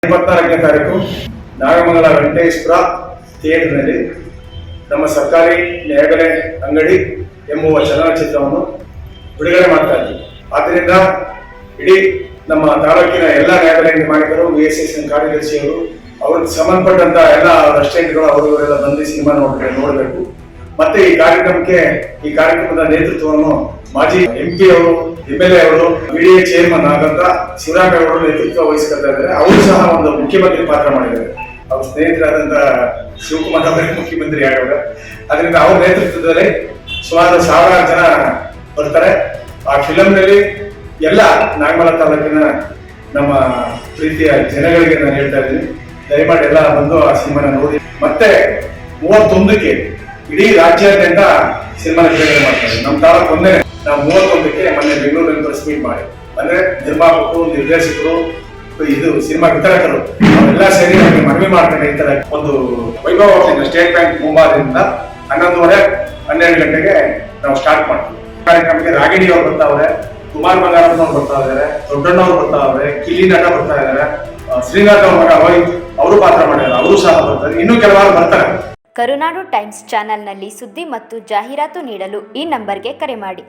24ನೇ ತಾರೀಕು ನಾಗಮಂಗಲ ವೆಂಕಟೇಶ್ವರ ಥಿಯೇಟರ್ನಲ್ಲಿ ನಮ್ಮ ಸರ್ಕಾರಿ ನ್ಯಾಯಬೆಲೆ ಅಂಗಡಿ ಎಂಬುವ ಚಲನಚಿತ್ರವನ್ನು ಬಿಡುಗಡೆ ಮಾಡ್ತಾ ಇದ್ದೀವಿ. ಆದ್ದರಿಂದ ಇಡೀ ನಮ್ಮ ತಾಲೂಕಿನ ಎಲ್ಲ ನ್ಯಾಯಬೆಲೆ ಮಾಲೀಕರು, VSS ಕಾರ್ಯದರ್ಶಿಯವರು, ಅವ್ರಿಗೆ ಸಂಬಂಧಪಟ್ಟಂತ ಎಲ್ಲ ಅಸಿಸ್ಟೆಂಟ್ಗಳು ಅವರೆಲ್ಲ ಬಂದು ಸಿನಿಮಾ ನೋಡಬೇಕು. ಮತ್ತೆ ಈ ಕಾರ್ಯಕ್ರಮದ ನೇತೃತ್ವವನ್ನು ಮಾಜಿ MP ಅವರು, MLA ಅವರು, BDA ಚೇರ್ಮನ್ ಆದಂತ ಶಿವರಾಮ್ ಅವರು ನೇತೃತ್ವ ವಹಿಸ್ಕೊಳ್ತಾ ಇದ್ದಾರೆ. ಅವರು ಸಹ ಒಂದು ಮುಖ್ಯಮಂತ್ರಿ ಪಾತ್ರ ಮಾಡಿದ್ದಾರೆ. ಅವ್ರ ಸ್ನೇಹಿತರಾದಂತ ಶಿವಕುಮಾರ್ ಅವರೇ ಮುಖ್ಯಮಂತ್ರಿ ಆಗೋದು. ಅದರಿಂದ ಅವ್ರ ನೇತೃತ್ವದಲ್ಲಿ ಸುಮಾರು 1000 ಜನ ಬರ್ತಾರೆ. ಆ ಫಿಲಂನಲ್ಲಿ ಎಲ್ಲ ನಾಗಮಂಗಲ ತಾಲೂಕಿನ ನಮ್ಮ ಪ್ರೀತಿಯ ಜನಗಳಿಗೆ ನಾನು ಹೇಳ್ತಾ ಇದ್ದೀನಿ, ದಯಮಾಡಿ ಎಲ್ಲ ಬಂದು ಆ ಸಿನಿಮಾನ ನೋಡಿ. ಮತ್ತೆ 31ಕ್ಕೆ ಇಡೀ ರಾಜ್ಯಾದ್ಯಂತ ಸಿನಿಮಾ ಬಿಡುಗಡೆ ಮಾಡ್ತಾರೆ. ನಮ್ಮ ತಾಲೂಕು ಒಂದೇ ನಾವು 31ಕ್ಕೆ ಮೊನ್ನೆ ಬೆಂಗಳೂರಲ್ಲಿ ಪ್ರೆಸ್ ಮೀಟ್ ಮಾಡಿ, ಅಂದ್ರೆ ನಿರ್ಮಾಪಕರು, ನಿರ್ದೇಶಕರು, ಇದು ಸಿನಿಮಾ ವಿತರಕರು ಅವರೆಲ್ಲ ಸೇರಿ ನಮಗೆ ಮನವಿ ಮಾಡ್ತಾರೆ. ಈ ತರ ಒಂದು ವೈಭವ ಸ್ಟೇಟ್ ಬ್ಯಾಂಕ್ ಮುಂಭಾಗದಿಂದ 11:30-12 ಗಂಟೆಗೆ ನಾವು ಸ್ಟಾರ್ಟ್ ಮಾಡ್ತೀವಿ. ಕಾರ್ಯಕ್ರಮಕ್ಕೆ ರಾಗಿಣಿ ಅವರು ಬರ್ತಾವ್ರೆ, ಕುಮಾರ್ ಬಂಗಾರಪ್ಪನವ್ರು ಬರ್ತಾ ಇದ್ದಾರೆ, ದೊಡ್ಡಣ್ಣವ್ರು ಬರ್ತಾ ಇದ್ದಾರೆ, ಕಿಲ್ಲಿ ನಟ ಬರ್ತಾ ಇದ್ದಾರೆ, ಶ್ರೀನಾಥ್ ಅವ್ರ ಮಗ ಅಭಯ್ ಅವರು ಪಾತ್ರ ಮಾಡಿದ್ದಾರೆ, ಅವರು ಸಹ ಬರ್ತಾರೆ, ಇನ್ನೂ ಕೆಲವರು ಬರ್ತಾರೆ. ಕರುನಾಡು ಟೈಮ್ಸ್ ಚಾನೆಲ್ನಲ್ಲಿ ಸುದ್ದಿ ಮತ್ತು ಜಾಹೀರಾತು ನೀಡಲು ಈ ನಂಬರ್ಗೆ ಕರೆ ಮಾಡಿ.